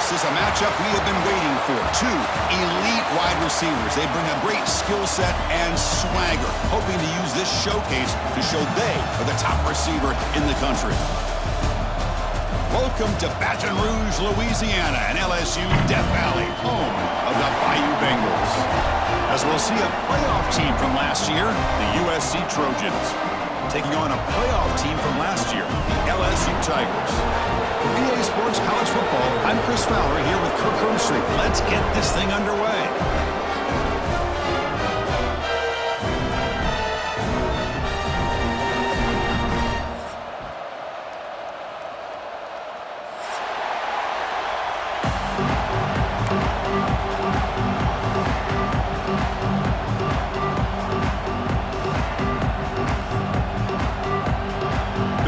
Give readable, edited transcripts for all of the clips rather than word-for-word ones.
This is a matchup we have been waiting for. Two elite wide receivers. They bring a great skill set and swagger, hoping to use this showcase to show they are the top receiver in the country. Welcome to Baton Rouge, Louisiana, and LSU Death Valley, home of the Bayou Bengals. As we'll see a playoff team from last year, the USC Trojans, taking on a playoff team from last year, the LSU Tigers. For EA Sports College Football, I'm Chris Fowler here with Kirk Hermstreet. Let's get this thing underway.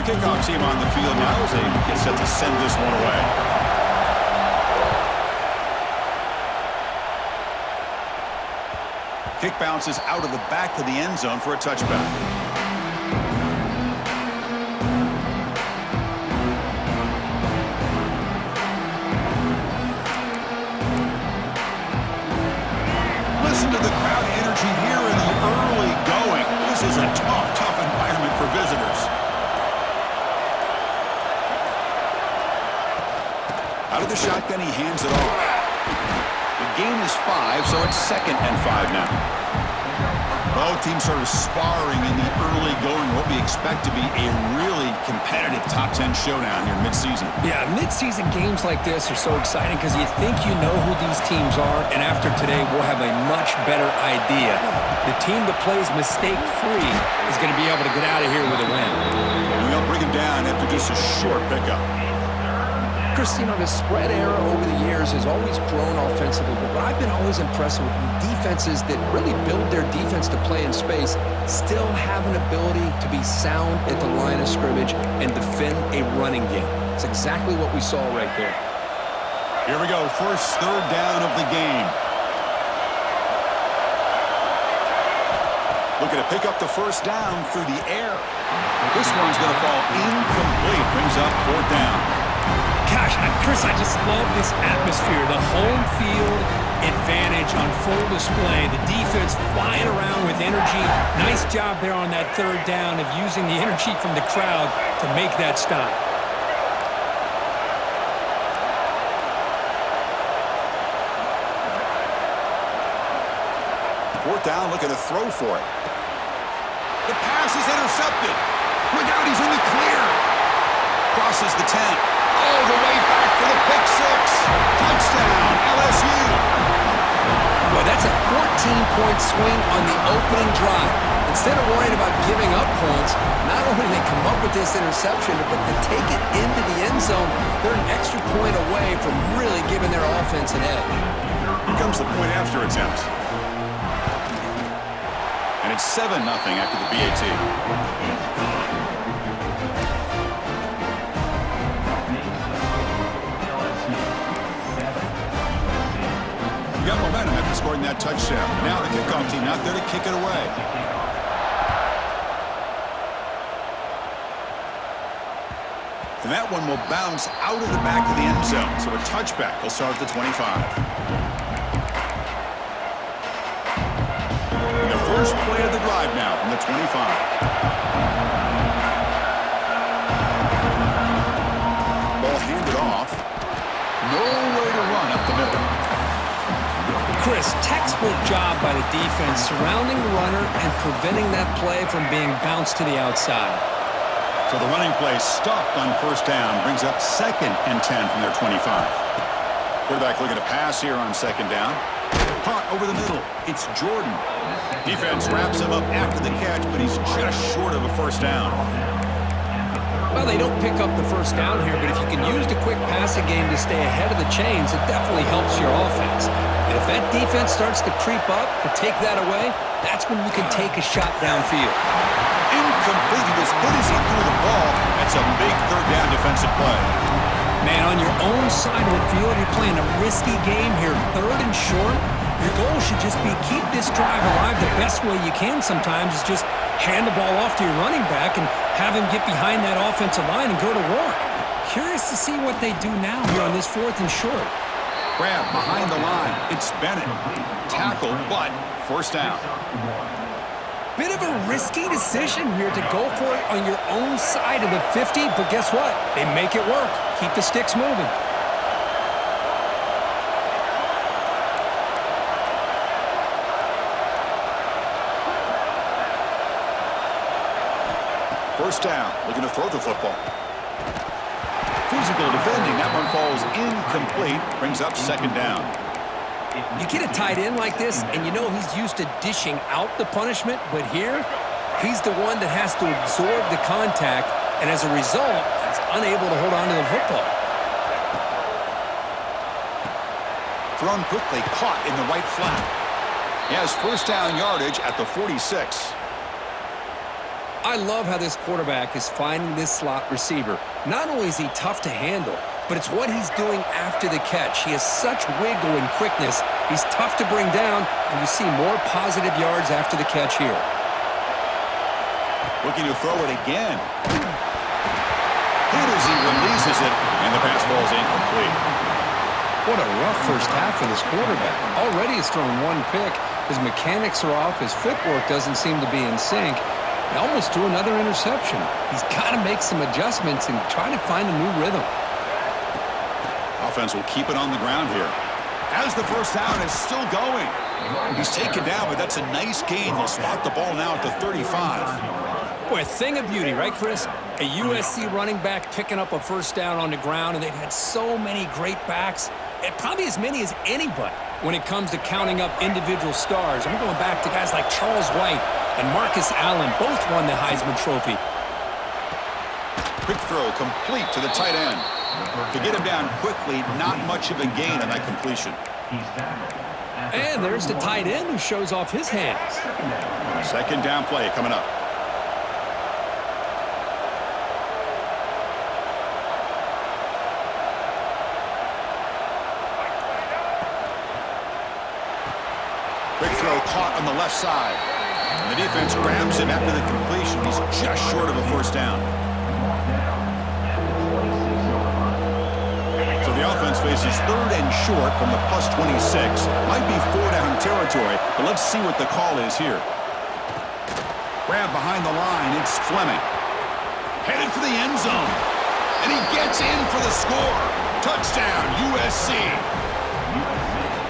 Kickoff team on the field now as they get set to send this one away. Kick bounces out of the back of the end zone for a touchback. Listen to the crowd energy here in the early going. This is a tough environment for visitors. Out of the shotgun, he hands it off. The gain is 5, so it's 2nd and 5 now. Both teams sort of sparring in the early going, what we expect to be a really competitive top 10 showdown here mid-season. Yeah, mid-season games like this are so exciting because you think you know who these teams are, and after today, we'll have a much better idea. The team that plays mistake-free is going to be able to get out of here with a win. And they'll bring him down after just a short pickup. Chris, you know, the spread era over the years has always grown offensively, but what I've been always impressed with defenses that really build their defense to play in space still have an ability to be sound at the line of scrimmage and defend a running game. It's exactly what we saw right there. Here we go, first third down of the game. Looking to pick up the first down through the air. This one's going to fall incomplete, brings up 4th down. Gosh, Chris, I just love this atmosphere. The home field advantage on full display. The defense flying around with energy. Nice job there on that third down of using the energy from the crowd to make that stop. Fourth down, looking to throw for it. The pass is intercepted. Look out, he's in the clear. Crosses the 10. All the way back for the pick 6. Touchdown, LSU. Boy, that's a 14-point swing on the opening drive. Instead of worrying about giving up points, not only did they come up with this interception, but to take it into the end zone, they're an extra point away from really giving their offense an edge. Here comes the point after attempt. And it's 7-0 after the BAT. You got momentum after scoring that touchdown. Now the kickoff team out there to kick it away. And that one will bounce out of the back of the end zone. So a touchback will start at the 25. And the first play of the drive now from the 25. Ball handed off. No way to run up the middle. Chris, textbook job by the defense surrounding the runner and preventing that play from being bounced to the outside. So the running play stopped on first down, brings up 2nd and 10 from their 25. Quarterback looking to pass here on 2nd down. Caught over the middle. It's Jordan. Defense wraps him up after the catch, but he's just short of a first down. Well, they don't pick up the first down here, but if you can use the quick passing game to stay ahead of the chains, it definitely helps your offense. And if that defense starts to creep up to take that away, that's when you can take a shot downfield. Incomplete. He was hit as he threw the ball. That's a big third down defensive play. Man, on your own side of the field, you're playing a risky game here, 3rd and short. Your goal should just be keep this drive alive the best way you can sometimes is just hand the ball off to your running back and have him get behind that offensive line and go to work. curious to see what they do now here on this 4th and short. Grab behind the line. It's Bennett. Tackle, but first down. Bit of a risky decision here to go for it on your own side of the 50, but guess what? They make it work. Keep the sticks moving. First down, looking to throw the football. Physical defending, that one falls incomplete, brings up second down. You get a tight end like this, and you know he's used to dishing out the punishment, but here, he's the one that has to absorb the contact, and as a result, he's unable to hold on to the football. Thrown quickly, caught in the right flat. He has first down yardage at the 46. I love how this quarterback is finding this slot receiver. Not only is he tough to handle, but it's what he's doing after the catch. He has such wiggle and quickness. He's tough to bring down, and you see more positive yards after the catch here. Looking to throw it again. Hit as he releases it, and the pass falls incomplete. What a rough first half for this quarterback. Already he's thrown one pick. His mechanics are off. His footwork doesn't seem to be in sync. He almost threw another interception. He's got to make some adjustments and try to find a new rhythm. Offense will keep it on the ground here. As the first down is still going. He's taken down, but that's a nice gain. They'll spot the ball now at the 35. Boy, a thing of beauty, right, Chris? A USC running back picking up a first down on the ground, and they've had so many great backs, and probably as many as anybody when it comes to counting up individual stars. I'm going back to guys like Charles White and Marcus Allen. Both won the Heisman Trophy. Quick throw complete to the tight end. To get him down quickly, not much of a gain on that completion. And there's the tight end who shows off his hands. Second down play coming up. Quick throw caught on the left side. And the defense grabs him after the completion. He's just short of a first down. So the offense faces third and short from the plus 26. Might be 4-down territory, but let's see what the call is here. Grab behind the line. It's Fleming. Headed for the end zone. And he gets in for the score. Touchdown, USC.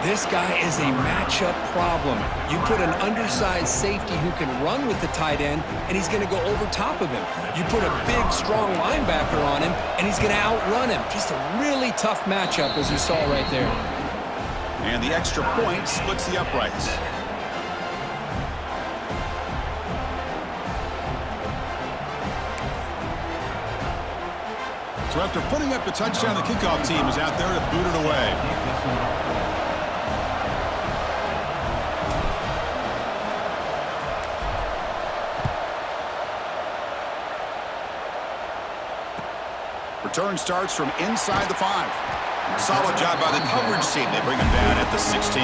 This guy is a matchup problem. You put an undersized safety who can run with the tight end, and he's going to go over top of him. You put a big, strong linebacker on him, and he's going to outrun him. Just a really tough matchup, as you saw right there. And the extra point splits the uprights. So after putting up the touchdown, the kickoff team is out there to boot it away. Return starts from inside the 5. Solid job by the coverage team. They bring him down at the 16.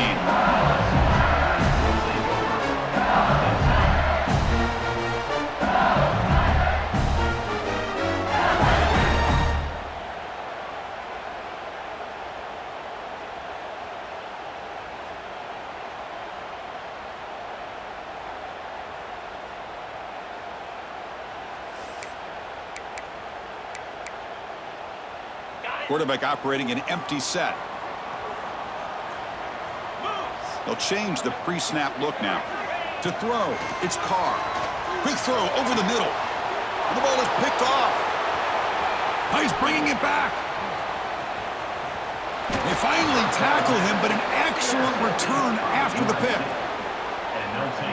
Quarterback operating an empty set. They'll change the pre-snap look now. To throw, it's Carr. Quick throw over the middle. And the ball is picked off. Now he's bringing it back. They finally tackle him, but an excellent return after the pick.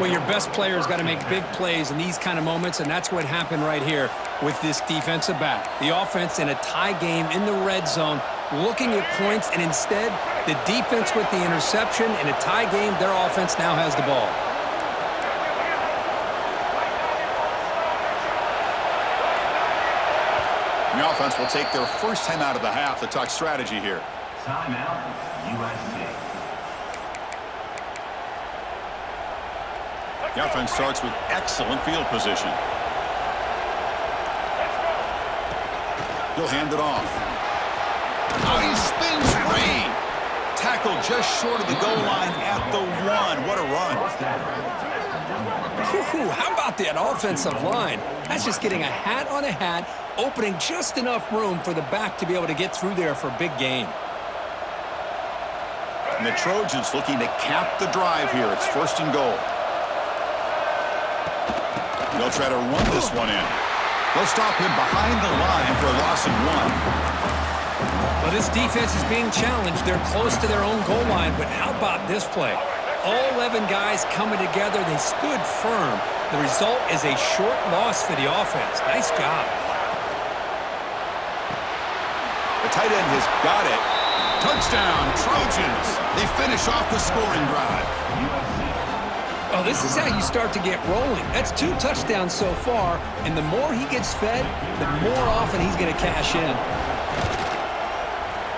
Well, your best player's got to make big plays in these kind of moments, and that's what happened right here with this defensive back. The offense in a tie game in the red zone, looking at points, and instead, the defense with the interception. In a tie game, their offense now has the ball. The offense will take their first time out of the half to talk strategy here. Timeout, USC. The offense starts with excellent field position. He'll hand it off. Oh, he spins free. Tackle just short of the goal line at the 1. What a run. How about that offensive line? That's just getting a hat on a hat, opening just enough room for the back to be able to get through there for a big gain. And the Trojans looking to cap the drive here. It's 1st and goal. They'll try to run this one in. They'll stop him behind the line for a loss of 1. Well, this defense is being challenged. They're close to their own goal line, but how about this play? All 11 guys coming together. They stood firm. The result is a short loss for the offense. Nice job. The tight end has got it. Touchdown, Trojans. They finish off the scoring drive. Oh, this is how you start to get rolling. That's 2 touchdowns so far, and the more he gets fed, the more often he's going to cash in.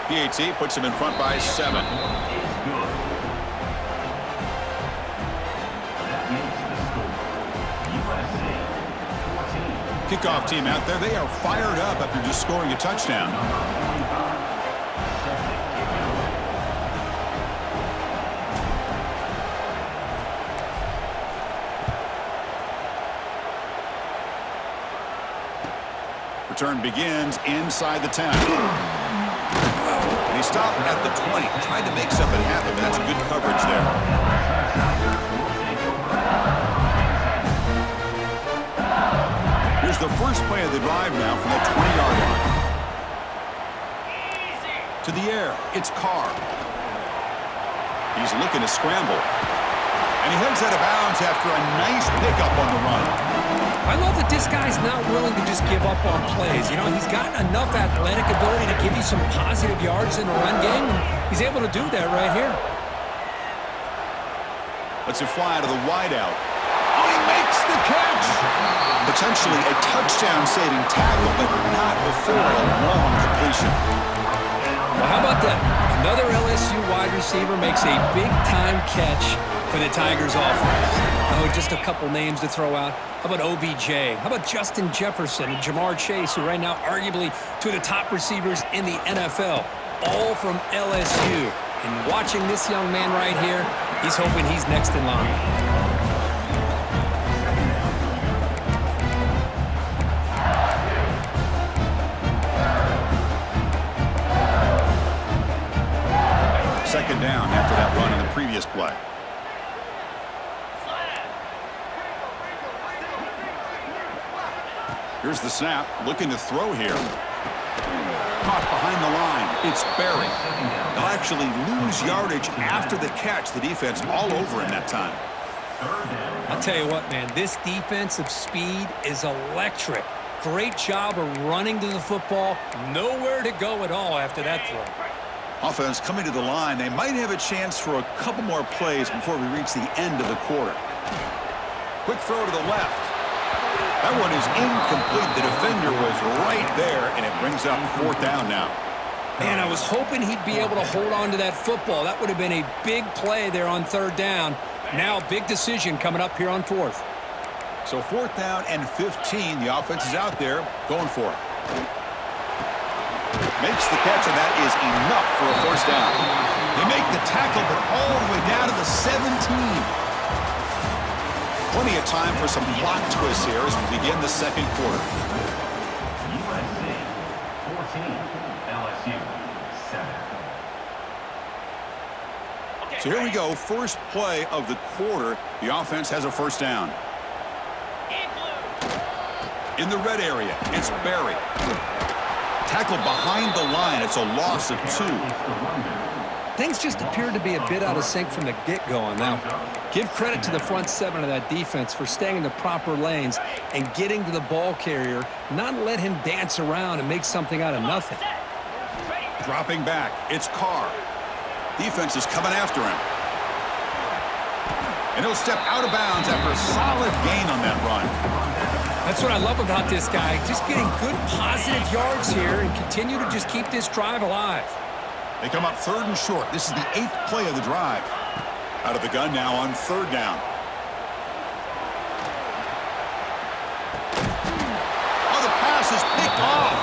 PAT puts him in front by 7. Kickoff team out there. They are fired up after just scoring a touchdown. Return begins inside the 10. And he stopped at the 20. Tried to make something happen, but that's good coverage there. Here's the first play of the drive now from the 20-yard line. To the air, it's Carr. He's looking to scramble. And he heads out of bounds after a nice pickup on the run. I love that this guy's not willing to just give up on plays. You know, he's got enough athletic ability to give you some positive yards in the run game, and he's able to do that right here. Lets it fly to the wideout. Oh, he makes the catch! Potentially a touchdown-saving tackle, but not before a long completion. Well, how about that? Another LSU wide receiver makes a big-time catch for the Tigers offense. Oh, just a couple names to throw out. How about OBJ? How about Justin Jefferson and Jamar Chase, who right now arguably 2 of the top receivers in the NFL, all from LSU. And watching this young man right here, he's hoping he's next in line. Second down after that run in the previous play. Here's the snap, looking to throw here. Caught behind the line. It's Berry. They'll actually lose yardage after the catch. The defense all over him that time. I'll tell you what, man, this defensive speed is electric. Great job of running to the football. Nowhere to go at all after that throw. Offense coming to the line. They might have a chance for a couple more plays before we reach the end of the quarter. Quick throw to the left. That one is incomplete. The defender was right there, and it brings up 4th down now. Man, I was hoping he'd be able to hold on to that football. That would have been a big play there on 3rd down. Now, big decision coming up here on 4th. So 4th down and 15. The offense is out there going for it. Makes the catch, and that is enough for a 1st down. They make the tackle, but all the way down to the 17. Plenty of time for some plot twists here as we begin the 2nd quarter. USC 14, LSU 7. So here we go, first play of the quarter. The offense has a 1st down. In the red area, it's Berry. Tackled behind the line. It's a loss of 2. Things just appeared to be a bit out of sync from the get-go on that one. Give credit to the front 7 of that defense for staying in the proper lanes and getting to the ball carrier, not let him dance around and make something out of nothing. Dropping back, it's Carr. Defense is coming after him. And he'll step out of bounds after a solid gain on that run. That's what I love about this guy. Just getting good positive yards here and continue to just keep this drive alive. They come up 3rd and short. This is the 8th play of the drive. Out of the gun now on 3rd down. Oh, the pass is picked off.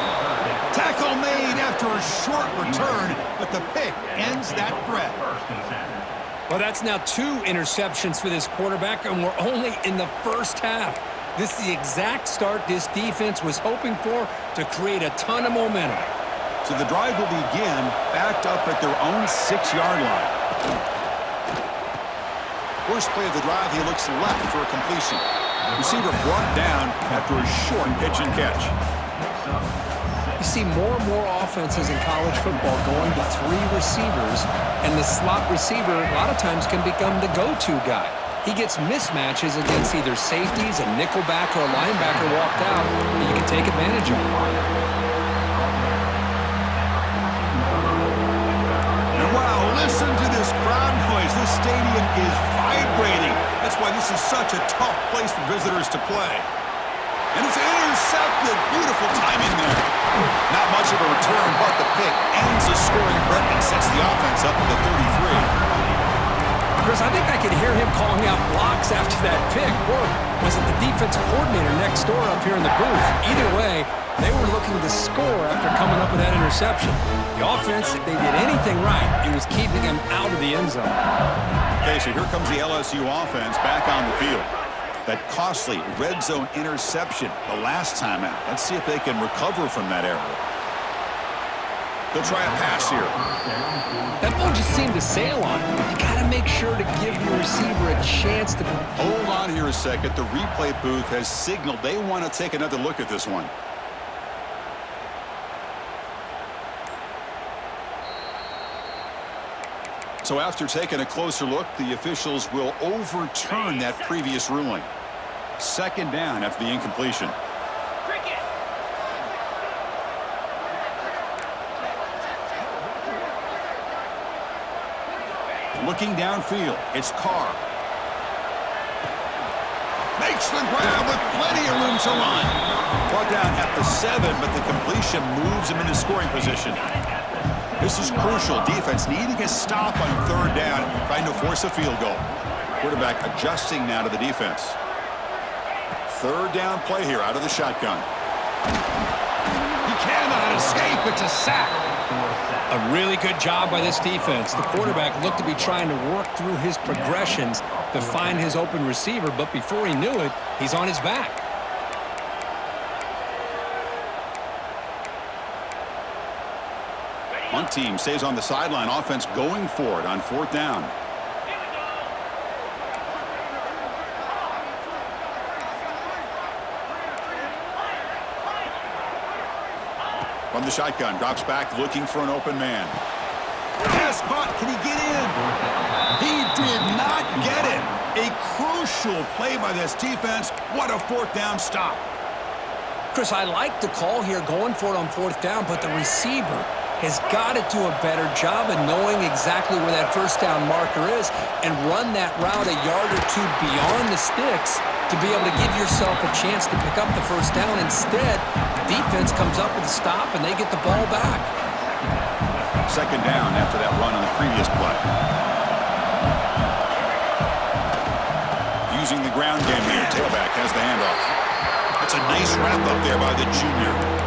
for a short return, but the pick ends that threat. First and 10. Well, that's now 2 interceptions for this quarterback, and we're only in the first half. This is the exact start this defense was hoping for to create a ton of momentum. So the drive will begin backed up at their own 6-yard line. First play of the drive, he looks left for a completion. Receiver brought down after a short pitch and catch. You see more and more offenses in college football going to 3 receivers, and the slot receiver a lot of times can become the go-to guy. He gets mismatches against either safeties, a nickelback, or a linebacker walked out that you can take advantage of. And wow, listen to this crowd noise. This stadium is vibrating. That's why this is such a tough place for visitors to play. And it's intercepted. Beautiful timing there. Not much of a return, but the pick ends the scoring threat and sets the offense up at the 33. Chris, I think I could hear him calling out blocks after that pick. Or was it the defensive coordinator next door up here in the booth? Either way, they were looking to score after coming up with that interception. The offense, if they did anything right, it was keeping him out of the end zone. Okay, so here comes the LSU offense back on the field. That costly red zone interception the last time out. Let's see if they can recover from that error. They'll try a pass here. That ball just seemed to sail on him. You got to make sure to give your receiver a chance to... Hold on here a second. The replay booth has signaled they want to take another look at this one. So after taking a closer look, the officials will overturn that previous ruling. Second down after the incompletion. Looking downfield, it's Carr. Makes the grab with plenty of room to run. Brought down at the 7, but the completion moves him into scoring position. This is crucial. Defense needing a stop on 3rd down, trying to force a field goal. Quarterback adjusting now to the defense. 3rd down play here out of the shotgun. He cannot escape. It's a sack. A really good job by this defense. The quarterback looked to be trying to work through his progressions to find his open receiver, but before he knew it, he's on his back. One team stays on the sideline. Offense going for it on 4th down. From the shotgun, drops back looking for an open man. Pass caught. Can he get in? He did not get it. A crucial play by this defense. What a 4th down stop. Chris, I like the call here going for it on 4th down, but the receiver has got to do a better job of knowing exactly where that 1st down marker is and run that route a yard or 2 beyond the sticks to be able to give yourself a chance to pick up the 1st down. Instead, the defense comes up with a stop and they get the ball back. 2nd down after that run on the previous play. Using the ground game here, tailback has the handoff. That's a nice wrap up there by the junior.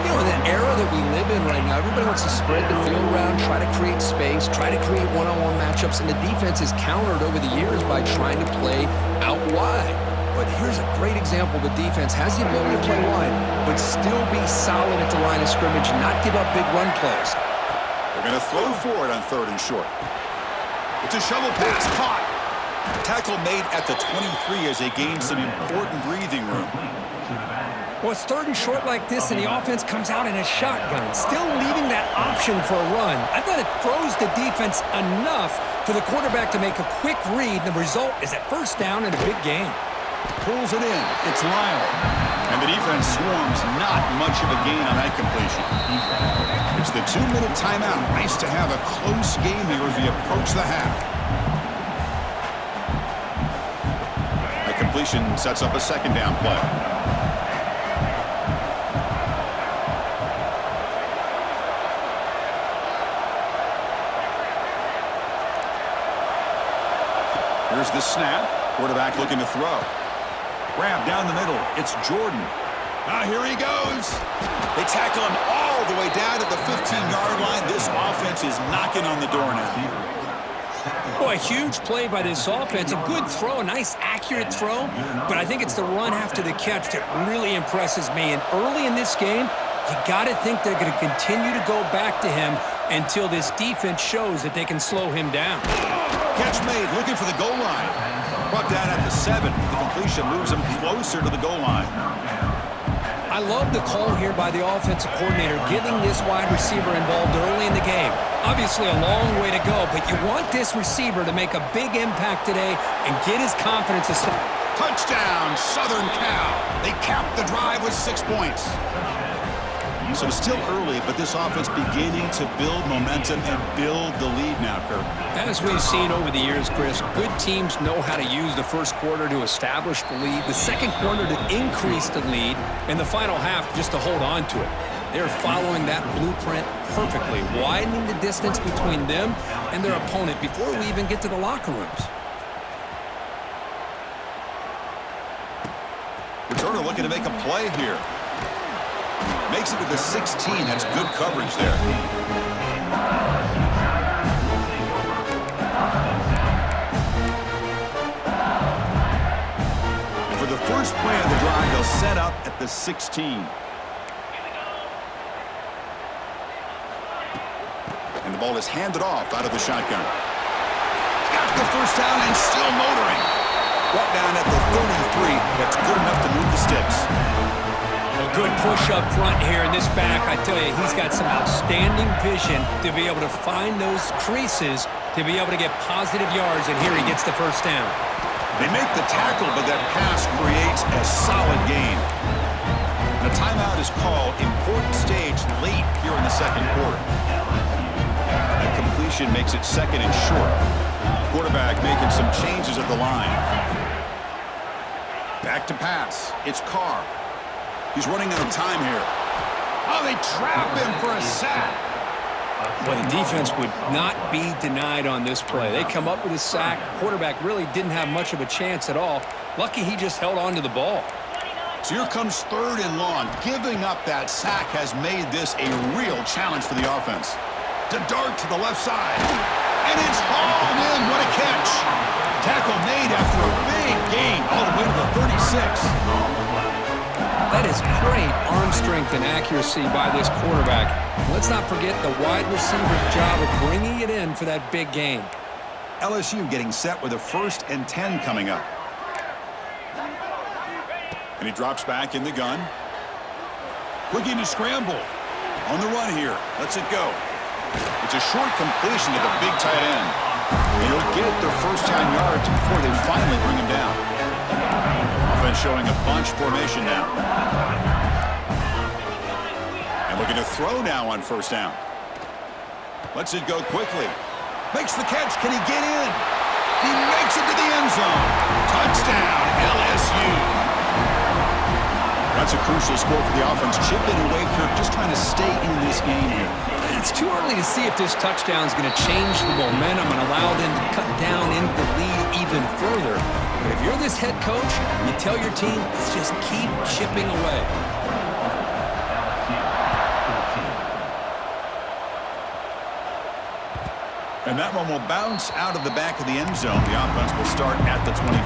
You know, in the era that we live in right now, everybody wants to spread the field around, try to create space, try to create one-on-one matchups, and the defense is countered over the years by trying to play out wide. But here's a great example. The defense has the ability to play wide, but still be solid at the line of scrimmage, not give up big run plays. They're going to throw for it on 3rd and short. It's a shovel pass caught. Tackle made at the 23 as they gain some important breathing room. Well, it's 3rd and short like this, and the offense comes out in a shotgun, still leaving that option for a run. I thought it throws the defense enough for the quarterback to make a quick read. The result is a 1st down and a big gain. Pulls it in. It's Lyle. And the defense swarms. Not much of a gain on that completion. It's the 2-minute timeout. Nice to have a close game here as we approach the half. That completion sets up a 2nd down play. Here's the snap. Quarterback looking to throw. Grab down the middle. It's Jordan. Here he goes. They tackle him all the way down to the 15-yard line. This offense is knocking on the door now. Boy, a huge play by this offense. A good throw, a nice accurate throw. But I think it's the run after the catch that really impresses me. And early in this game, you got to think they're going to continue to go back to him until this defense shows that they can slow him down. Catch made, looking for the goal line. Brought down at the 7. The completion moves him closer to the goal line. I love the call here by the offensive coordinator, getting this wide receiver involved early in the game. Obviously a long way to go, but you want this receiver to make a big impact today and get his confidence to start. Touchdown, Southern Cal. They capped the drive with 6 points. So still early, but this offense beginning to build momentum and build the lead now, Kirk. As we've seen over the years, Chris, good teams know how to use the first quarter to establish the lead, the second quarter to increase the lead, and the final half just to hold on to it. They're following that blueprint perfectly, widening the distance between them and their opponent before we even get to the locker rooms. Returner looking to make a play here. Makes it to the 16. That's good coverage there. For the first play of the drive, they'll set up at the 16. And the ball is handed off out of the shotgun. Got the first down and still motoring. Brought down at the 33. That's good enough to move the sticks. A good push up front here in this back. I tell you, he's got some outstanding vision to be able to find those creases to be able to get positive yards, and here he gets the first down. They make the tackle, but that pass creates a solid gain. And a timeout is called. Important stage late here in the second quarter. That completion makes it second and short. Quarterback making some changes at the line. Back to pass. It's Carr. He's running out of time here. Oh, they trap him for a sack. Well, the defense would not be denied on this play. They come up with a sack. Quarterback really didn't have much of a chance at all. Lucky he just held on to the ball. So here comes 3rd and long. Giving up that sack has made this a real challenge for the offense. To dart to the left side. And it's hauled in. What a catch. Tackle made after a big gain all the way to the 36. That is great arm strength and accuracy by this quarterback. Let's not forget the wide receiver's job of bringing it in for that big gain. LSU getting set with a 1st and 10 coming up. And he drops back in the gun. Looking to scramble. On the run here. Lets it go. It's a short completion to the big tight end. And he'll get their first 10 yards before they finally bring him down. Offense showing a bunch formation now. And looking to throw now on 1st down. Lets it go quickly. Makes the catch. Can he get in? He makes it to the end zone. Touchdown, LSU. That's a crucial score for the offense. Chipping away, Kirk, just trying to stay in this game here. It's too early to see if this touchdown is going to change the momentum and allow them to cut down into the lead even further. But if you're this head coach, you tell your team, let's just keep chipping away. And that one will bounce out of the back of the end zone. The offense will start at the 25.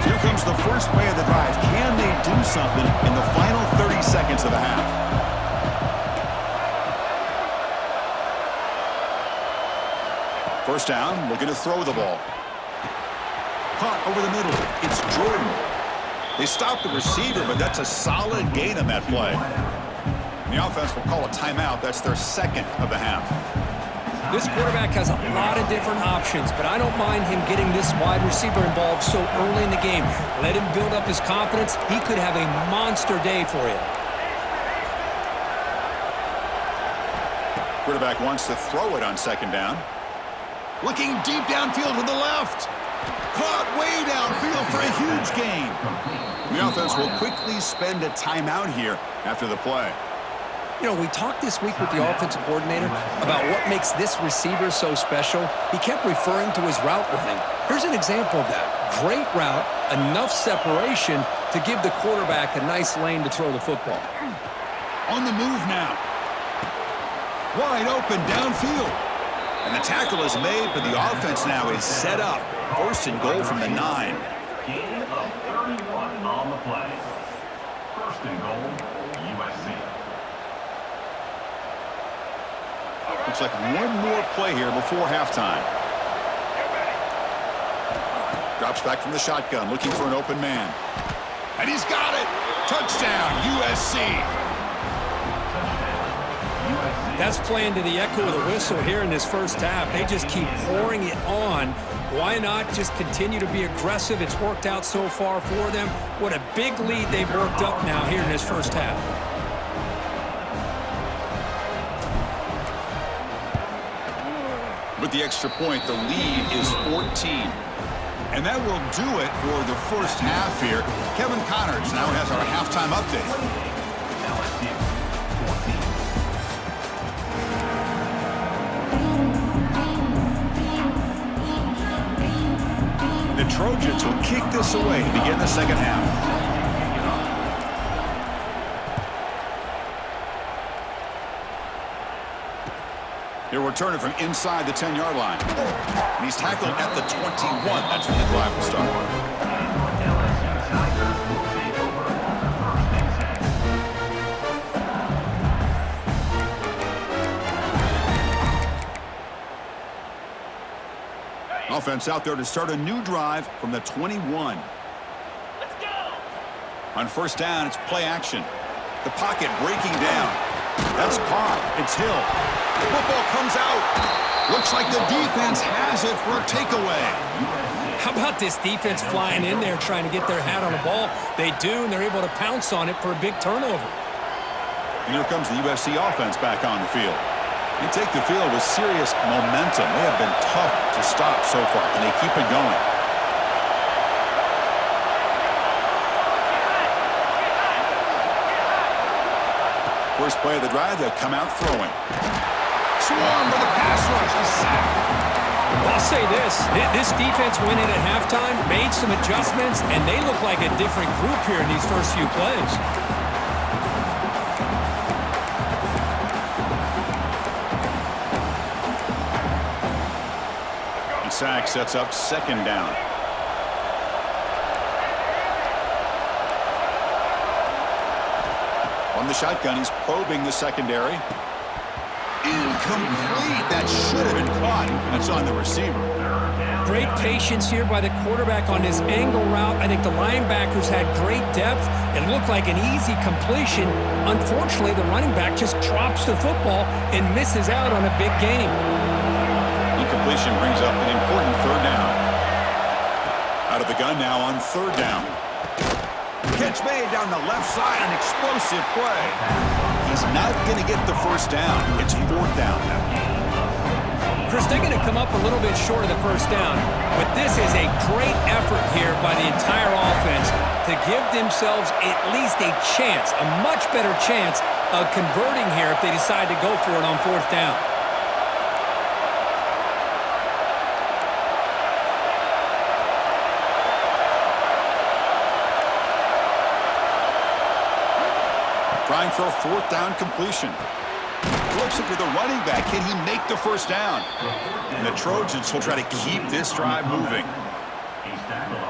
Here comes the first play of the drive. Can they do something in the final 30 seconds of the half? First down, looking to throw the ball. Caught over the middle. It's Jordan. They stop the receiver, but that's a solid gain on that play. And the offense will call a timeout. That's their second of the half. This quarterback has a lot of different options, but I don't mind him getting this wide receiver involved so early in the game. Let him build up his confidence. He could have a monster day for you. Quarterback wants to throw it on 2nd down. Looking deep downfield to the left. Caught way downfield for a huge gain. The offense will quickly spend a timeout here after the play. You know, we talked this week with the offensive coordinator about what makes this receiver so special. He kept referring to his route running. Here's an example of that. Great route, enough separation, to give the quarterback a nice lane to throw the football. On the move now. Wide open downfield. And the tackle is made, but the offense now is set up. First and goal from the 9. Gain of 31 on the play. First and goal, USC. Looks like one more play here before halftime. Drops back from the shotgun, looking for an open man. And he's got it! Touchdown, USC! That's playing to the echo of the whistle here in this first half. They just keep pouring it on. Why not just continue to be aggressive? It's worked out so far for them. What a big lead they've worked up now here in this first half. With the extra point, the lead is 14. And that will do it for the first half here. Kevin Connors now has our halftime update. LSU 14. The Trojans will kick this away to begin the second half. He'll return it from inside the 10-yard line. And he's tackled at the 21. That's when the drive will start. LSU Tigers will take over first and 10. Offense out there to start a new drive from the 21. Let's go! On first down, it's play action. The pocket breaking down. That's caught. It's Hill. The football comes out. Looks like the defense has it for a takeaway. How about this defense flying in there trying to get their hat on the ball? They do, and they're able to pounce on it for a big turnover. And here comes the USC offense back on the field. They take the field with serious momentum. They have been tough to stop so far, and they keep it going. First play of the drive, they'll come out throwing. Swarm with a pass rush. He's sacked. I'll say this defense went in at halftime, made some adjustments, and they look like a different group here in these first few plays. The sack sets up second down. On the shotgun, he's probing the secondary. Incomplete. That should have been caught. That's on the receiver. Great patience here by the quarterback on this angle route. I think the linebackers had great depth. It looked like an easy completion. Unfortunately, the running back just drops the football and misses out on a big game. Incompletion brings up an important third down. Out of the gun now on third down. Catch made down the left side, an explosive play. He's not going to get the first down. It's fourth down now. Chris, they're going to come up a little bit short of the first down, but this is a great effort here by the entire offense to give themselves at least a chance, a much better chance of converting here if they decide to go for it on fourth down. Trying for a fourth down completion. Flips it to the running back. Can he make the first down? And the Trojans will try to keep this drive moving.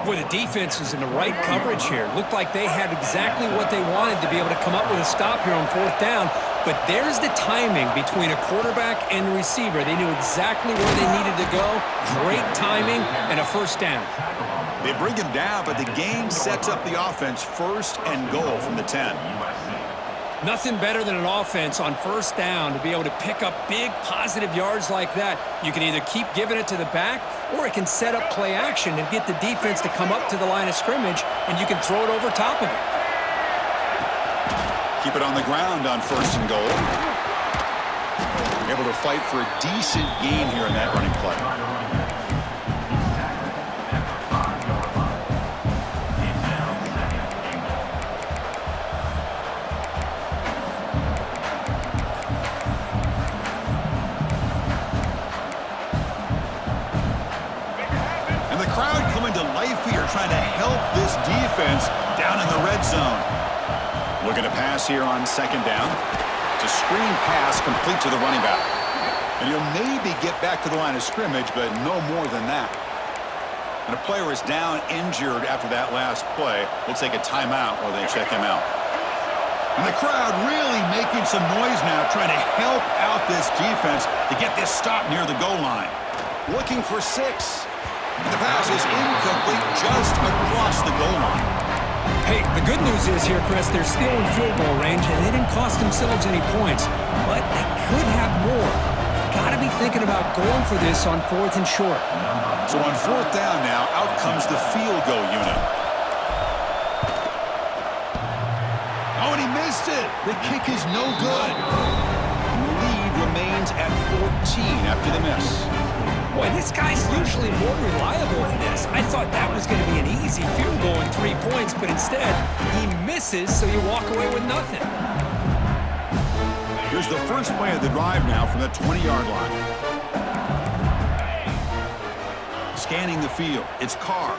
Boy, the defense is in the right coverage here. Looked like they had exactly what they wanted to be able to come up with a stop here on fourth down. But there's the timing between a quarterback and the receiver. They knew exactly where they needed to go. Great timing and a first down. They bring him down, but the gain sets up the offense first and goal from the 10. Nothing better than an offense on first down to be able to pick up big positive yards like that. You can either keep giving it to the back, or it can set up play action and get the defense to come up to the line of scrimmage, and you can throw it over top of it. Keep it on the ground on first and goal. Able to fight for a decent gain here in that running play. Trying to help this defense down in the Going to pass here on second down. It's a screen pass complete to the running back. And he'll maybe get back to the line of scrimmage, but no more than that. And a player is down injured after that last play. We'll take a timeout while they check him out. And the crowd really making some noise now, trying to help out this defense to get this stop near the goal line. Looking for 6. And the pass is incomplete just across the goal line. Hey, the good news is here, Chris, they're still in field goal range, and they didn't cost themselves any points. But they could have more. Got to be thinking about going for this on 4th and short. So on 4th down now, out comes the field goal unit. Oh, and he missed it. The kick is no good. And the lead remains at 14 after the miss. Boy, this guy's usually more reliable than this. I thought that was going to be an easy field goal and 3 points, but instead, he misses, so you walk away with nothing. Here's the first play of the drive now from the 20-yard line. Scanning the field, it's Carr.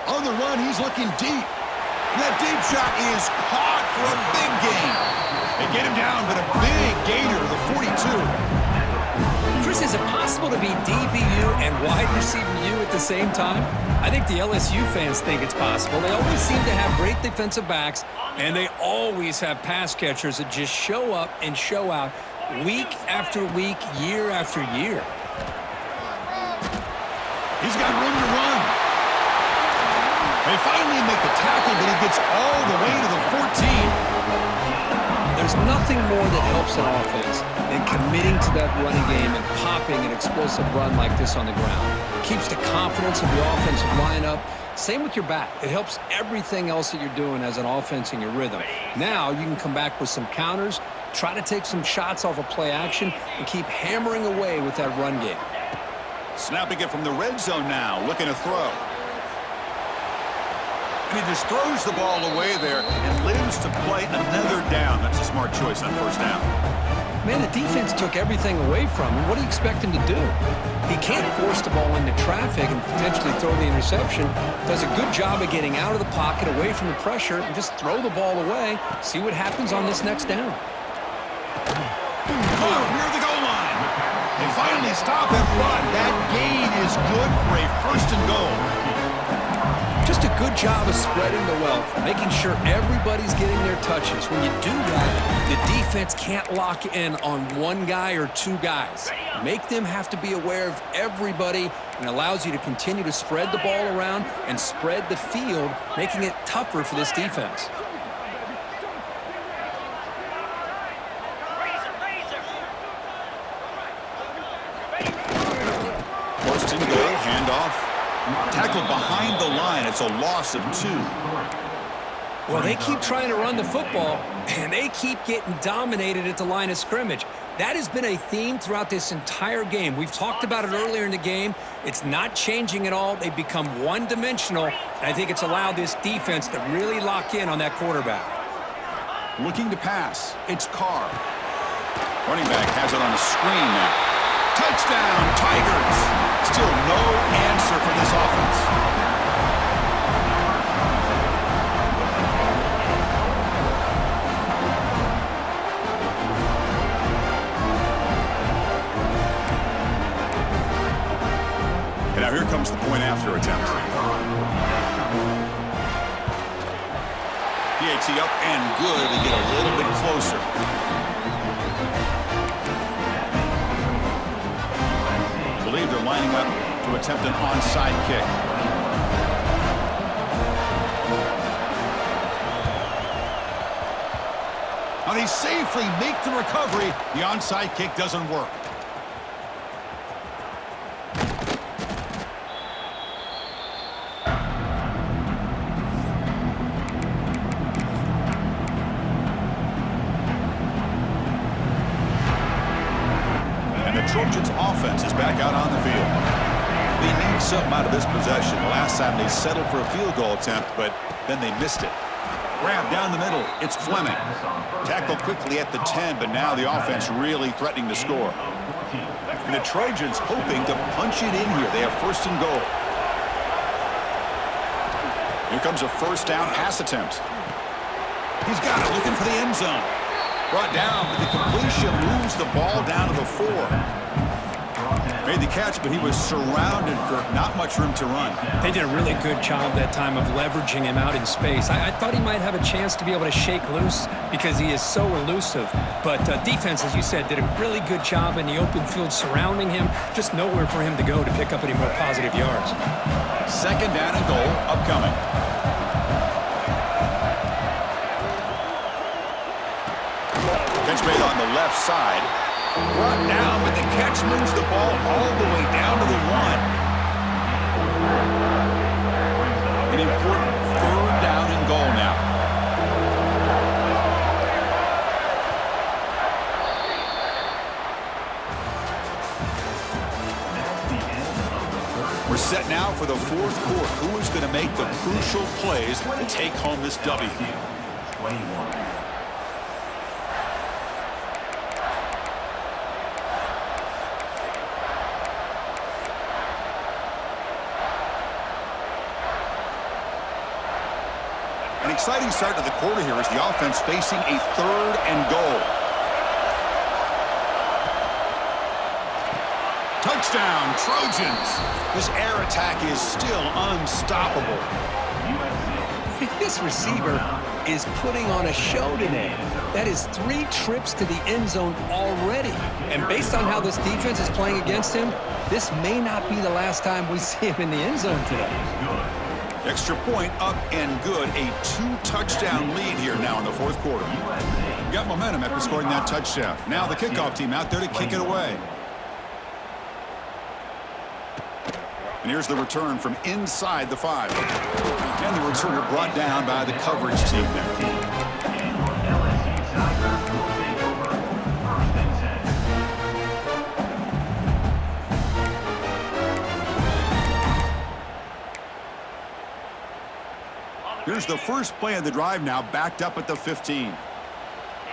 On the run, he's looking deep. And that deep shot is caught for a big gain. They get him down, but a big gainer to the 42. Chris, is it possible to be DBU and wide receiver U at the same time? I think the LSU fans think it's possible. They always seem to have great defensive backs, and they always have pass catchers that just show up and show out week after week, year after year. He's got room to run. They finally make the tackle, but he gets all the way to the 14. There's nothing more that helps an offense than committing to that running game and popping an explosive run like this on the ground. Keeps the confidence of your offensive lineup. Same with your back. It helps everything else that you're doing as an offense in your rhythm. Now you can come back with some counters, try to take some shots off of play action, and keep hammering away with that run game. Snapping it from the red zone now, looking to throw. And he just throws the ball away there and lives to play another down. That's a smart choice on 1st down. Man, the defense took everything away from him. What do you expect him to do? He can't force the ball into traffic and potentially throw the interception. Does a good job of getting out of the pocket, away from the pressure, and just throw the ball away. See what happens on this next down. Oh, near the goal line. They finally stop and run. That gain is good for a 1st and goal. Just a good job of spreading the wealth, making sure everybody's getting their touches. When you do that, the defense can't lock in on one guy or 2 guys. Make them have to be aware of everybody, and allows you to continue to spread the ball around and spread the field, making it tougher for this defense. First and goal, handoff. Tackled behind the line. It's a loss of 2. Well, they keep trying to run the football, and they keep getting dominated at the line of scrimmage. That has been a theme throughout this entire game. We've talked about it earlier in the game. It's not changing at all. They've become one-dimensional, and I think it's allowed this defense to really lock in on that quarterback. Looking to pass. It's Carr. Running back has it on a screen now. Touchdown, Tigers! Still no answer for this offense. And now here comes the point after attempt. PAT up and good to get a little bit closer. I believe they're lining up to attempt an onside kick. Now they safely make the recovery. The onside kick doesn't work. Trojans offense is back out on the field. They need something out of this possession. The last time they settled for a field goal attempt, but then they missed it. Grab down the middle. It's Fleming. Tackled quickly at the 10, but now the offense really threatening to score. And the Trojans hoping to punch it in here. They have 1st and goal. Here comes a 1st down pass attempt. He's got it, looking for the end zone. Brought down, but the completion moves the ball down to the 4. Made the catch, but he was surrounded, Kirk. Not much room to run. They did a really good job that time of leveraging him out in space. I thought he might have a chance to be able to shake loose because he is so elusive. But defense, as you said, did a really good job in the open field surrounding him. Just nowhere for him to go to pick up any more positive yards. Second down and goal upcoming. Catch made on the left side. Brought down, but the catch moves the ball all the way down to the 1. An important third down and goal now. We're set now for the fourth quarter. Who is going to make the crucial plays to take home this W? 21. An exciting start to the quarter here as the offense facing a third and goal. Touchdown, Trojans. This air attack is still unstoppable. This receiver is putting on a show today. That is 3 trips to the end zone already. And based on how this defense is playing against him, this may not be the last time we see him in the end zone today. Extra point up and good. A 2-touchdown lead here now in the fourth quarter. Got momentum after scoring that touchdown. Now the kickoff team out there to kick it away. And here's the return from inside the 5. And the returner brought down by the coverage team there. Here's the first play of the drive now, backed up at the 15.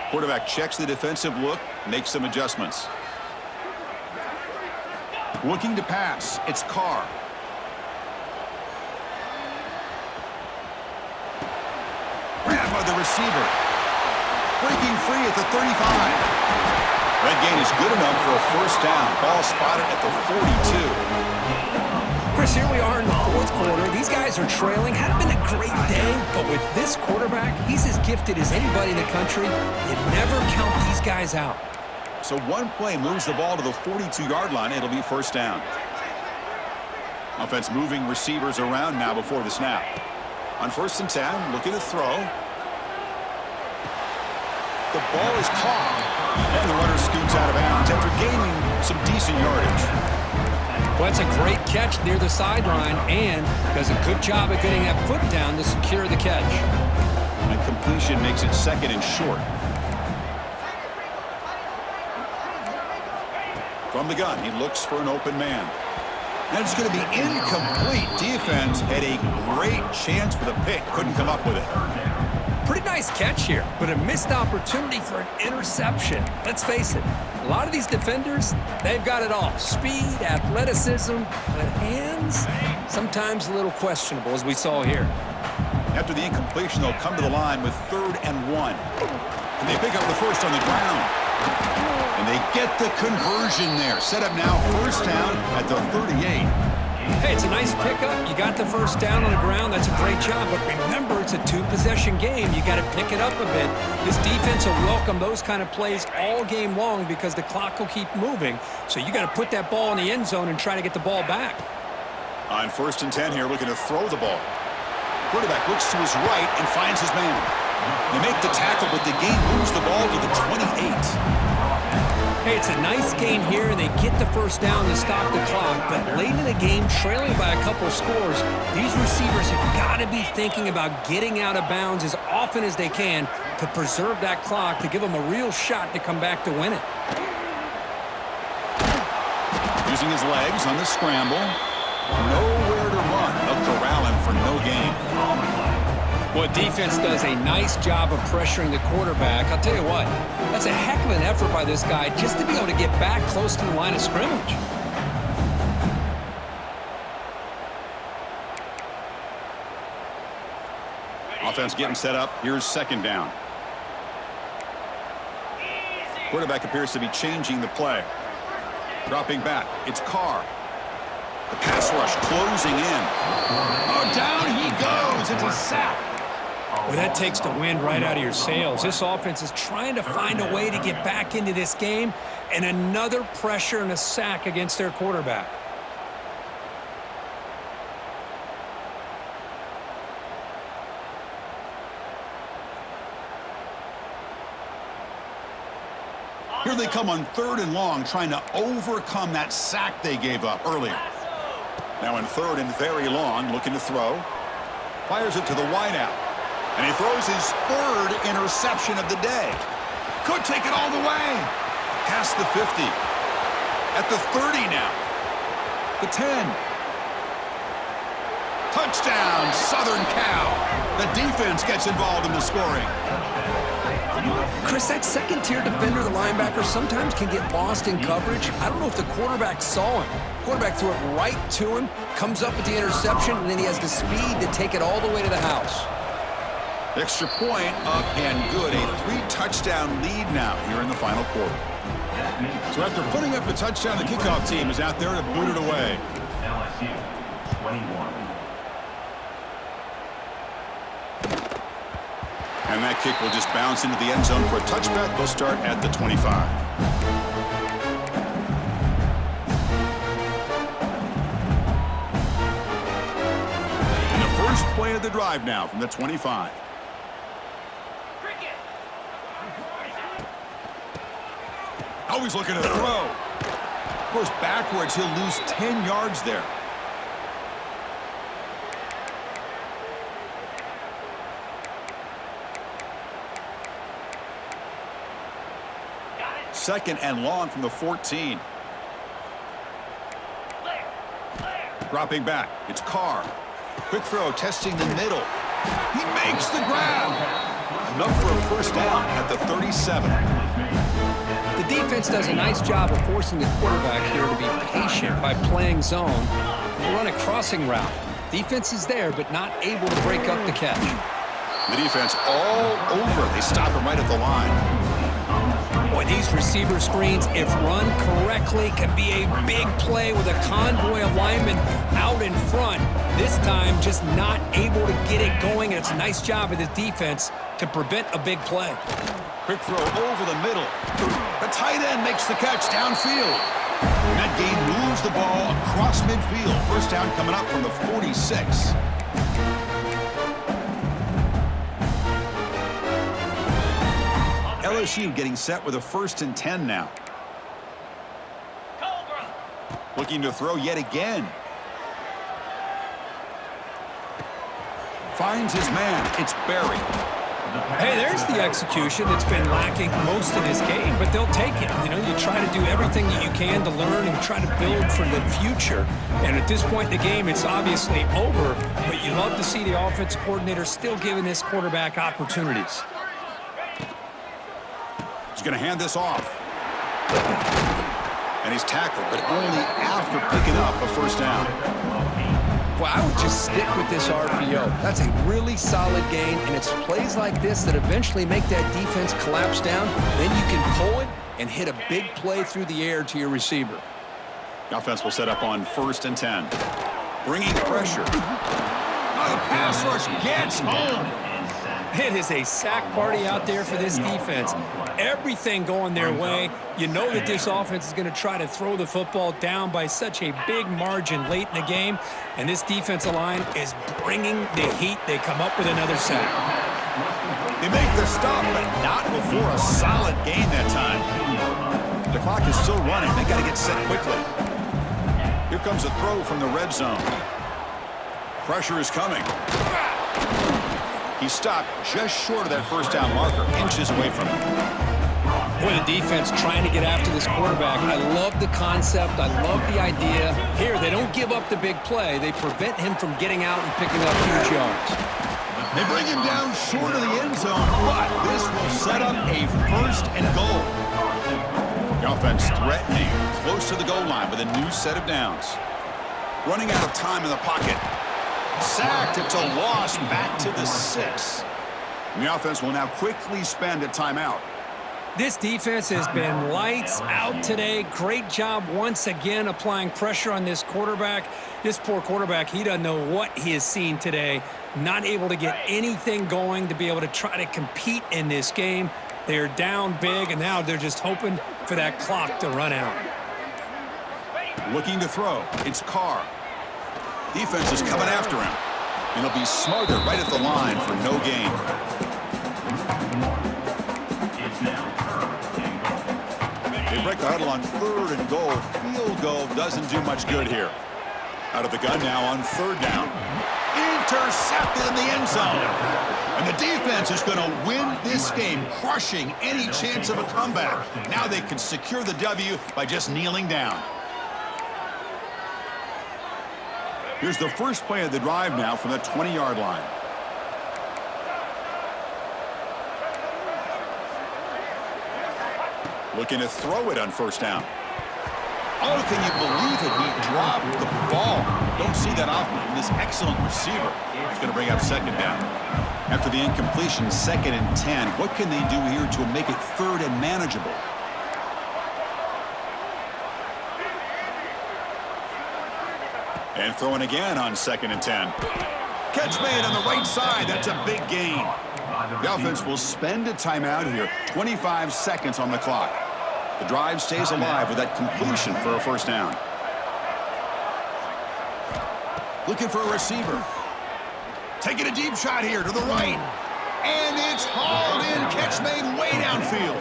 Quarterback checks the defensive look, makes some adjustments. Looking to pass, it's Carr. Grabbed by the receiver. Breaking free at the 35. That gain is good enough for a first down. Ball spotted at the 42. Chris, here we are in the fourth quarter. These guys are trailing. Hadn't been a great day, but with this quarterback, he's as gifted as anybody in the country. You never count these guys out. So one play moves the ball to the 42-yard line. It'll be first down. Offense moving receivers around now before the snap. On first and 10, looking to throw. The ball is caught, and the runner scoots out of bounds after gaining some decent yardage. Well, that's a great catch near the sideline and does a good job of getting that foot down to secure the catch. And completion makes it second and short. From the gun, he looks for an open man. And it's going to be incomplete. Defense had a great chance for the pick. Couldn't come up with it. Pretty nice catch here, but a missed opportunity for an interception. Let's face it, a lot of these defenders, they've got it all. Speed, athleticism, but hands, sometimes a little questionable, as we saw here. After the incompletion, they'll come to the line with 3rd and 1. And they pick up the first on the ground. And they get the conversion there. Set up now, first down at the 38. Hey, it's a nice pickup. You got the first down on the ground. That's a great job. But remember, it's a 2-possession game. You got to pick it up a bit. This defense will welcome those kind of plays all game long because the clock will keep moving. So you got to put that ball in the end zone and try to get the ball back. On first and 10 here, looking to throw the ball. Quarterback looks to his right and finds his man. They make the tackle, but the gain moves the ball to the 28. Hey, it's a nice gain here, and they get the first down to stop the clock. But late in the game, trailing by a couple scores, these receivers have got to be thinking about getting out of bounds as often as they can to preserve that clock, to give them a real shot to come back to win it. Using his legs on the scramble. Nowhere to run. They'll corral him for no gain. Well, defense does a nice job of pressuring the quarterback. I'll tell you what, that's a heck of an effort by this guy just to be able to get back close to the line of scrimmage. Offense getting set up. Here's second down. Quarterback appears to be changing the play. Dropping back. It's Carr. The pass rush closing in. Oh, down he goes. It's a sack. Well, that takes the wind right out of your sails. This offense is trying to find a way to get back into this game, and another pressure and a sack against their quarterback. Here they come on 3rd and long, trying to overcome that sack they gave up earlier. Now in 3rd and very long, looking to throw. Fires it to the wideout. And he throws his 3rd interception of the day. Could take it all the way. Past the 50. At the 30 now. The 10. Touchdown, Southern Cal. The defense gets involved in the scoring. Chris, that second-tier defender, the linebacker, sometimes can get lost in coverage. I don't know if the quarterback saw him. Quarterback threw it right to him, comes up with the interception, and then he has the speed to take it all the way to the house. Extra point up and good. A 3-touchdown lead now here in the final quarter. So after putting up the touchdown, the kickoff team is out there to boot it away. LSU 21. And that kick will just bounce into the end zone for a touchback. They'll start at the 25. And the first play of the drive now from the 25. Always looking to throw. Of course, backwards, he'll lose 10 yards there. Second and long from the 14. Dropping back. It's Carr. Quick throw, testing the middle. He makes the grab. Enough for a first down at the 37. The defense does a nice job of forcing the quarterback here to be patient by playing zone and run a crossing route. Defense is there, but not able to break up the catch. The defense all over. They stop him right at the line. Boy, these receiver screens, if run correctly, can be a big play with a convoy of linemen out in front. This time, just not able to get it going. And it's a nice job of the defense to prevent a big play. Quick throw over the middle. The tight end makes the catch downfield. And that gain moves the ball across midfield. First down coming up from the 46. LSU getting set with a 1st and 10 now. Looking to throw yet again. Finds his man. It's Barry. Hey, there's the execution that's been lacking most of this game, but they'll take it. You know, you try to do everything that you can to learn and try to build for the future. And at this point in the game, it's obviously over, but you love to see the offensive coordinator still giving this quarterback opportunities. He's going to hand this off. And he's tackled, but only after picking up a first down. Well, I would just stick with this RPO. That's a really solid gain, and it's plays like this that eventually make that defense collapse down. Then you can pull it and hit a big play through the air to your receiver. The offense will set up on 1st and 10. Bringing pressure. Oh, the pass rush gets home. It is a sack party out there for this defense. Everything going their way. You know that this offense is going to try to throw the football down by such a big margin late in the game. And this defensive line is bringing the heat. They come up with another sack. They make the stop, but not before a solid gain that time. The clock is still running. They got to get set quickly. Here comes a throw from the red zone. Pressure is coming. He stopped just short of that first down marker, inches away from him. Boy, the defense trying to get after this quarterback. I love the concept. I love the idea. Here, they don't give up the big play. They prevent him from getting out and picking up huge yards. They bring him down short of the end zone, but this will set up a 1st and goal. The offense threatening close to the goal line with a new set of downs. Running out of time in the pocket. Sacked. It's a loss back to the 6. And the offense will now quickly spend a timeout. This defense has been lights out today. Great job once again applying pressure on this quarterback. This poor quarterback, he doesn't know what he has seen today. Not able to get anything going to be able to try to compete in this game. They're down big, and now they're just hoping for that clock to run out. Looking to throw. It's Carr. Defense is coming after him. And he'll be smothered right at the line for no gain. They break the huddle on 3rd and goal. Field goal doesn't do much good here. Out of the gun now on 3rd down. Intercepted in the end zone. And the defense is going to win this game, crushing any chance of a comeback. Now they can secure the W by just kneeling down. Here's the first play of the drive now from the 20-yard line. Looking to throw it on 1st down. Oh, can you believe it? He dropped the ball. Don't see that often from this excellent receiver. He's going to bring up 2nd down. After the incompletion, 2nd and 10. What can they do here to make it 3rd and manageable? And throwing again on 2nd and 10. Catch made on the right side. That's a big gain. The offense will spend a timeout here. 25 seconds on the clock. The drive stays alive with that completion for a 1st down. Looking for a receiver. Taking a deep shot here to the right. And it's hauled in. Catch made way downfield.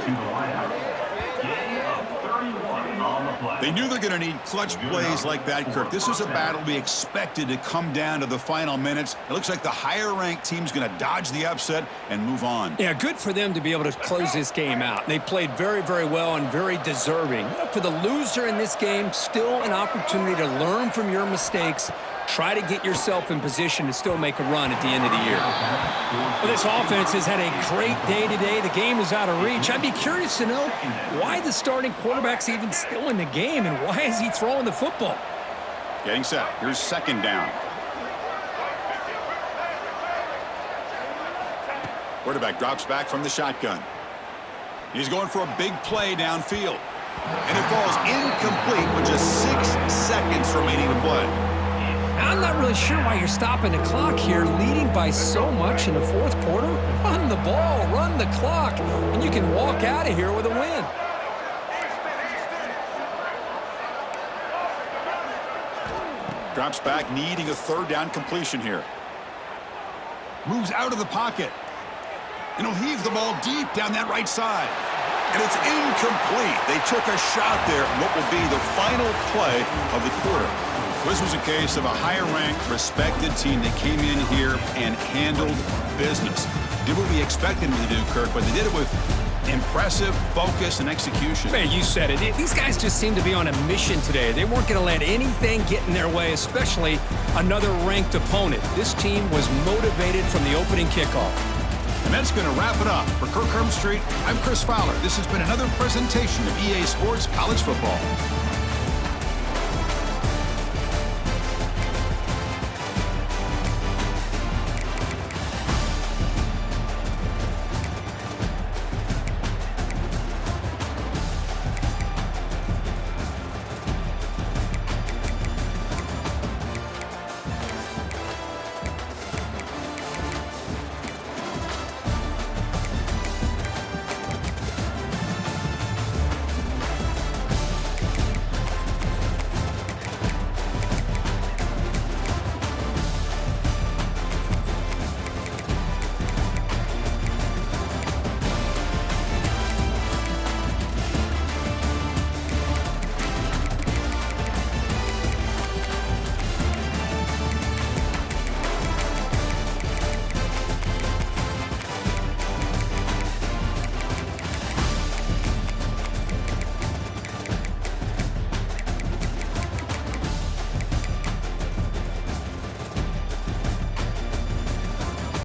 They knew they're going to need clutch plays like that, Kirk. This is a battle we expected to come down to the final minutes. It looks like the higher-ranked team's going to dodge the upset and move on. Yeah, good for them to be able to close this game out. They played very, very well and very deserving. For the loser in this game, still an opportunity to learn from your mistakes. Try to get yourself in position to still make a run at the end of the year. Well, this offense has had a great day today. The game is out of reach. I'd be curious to know why the starting quarterback's even still in the game and why is he throwing the football? Getting set. Here's 2nd down. Quarterback drops back from the shotgun. He's going for a big play downfield. And it falls incomplete with just 6 seconds remaining to play. I'm not really sure why you're stopping the clock here, leading by so much in the 4th quarter. Run the ball, run the clock, and you can walk out of here with a win. Drops back, needing a 3rd down completion here. Moves out of the pocket. And he'll heave the ball deep down that right side. And it's incomplete. They took a shot there, what will be the final play of the quarter. This was a case of a higher-ranked, respected team that came in here and handled business. Did what we expected them to do, Kirk, but they did it with impressive focus and execution. Man, you said it. These guys just seem to be on a mission today. They weren't going to let anything get in their way, especially another ranked opponent. This team was motivated from the opening kickoff. And that's going to wrap it up. For Kirk Street, I'm Chris Fowler. This has been another presentation of EA Sports College Football.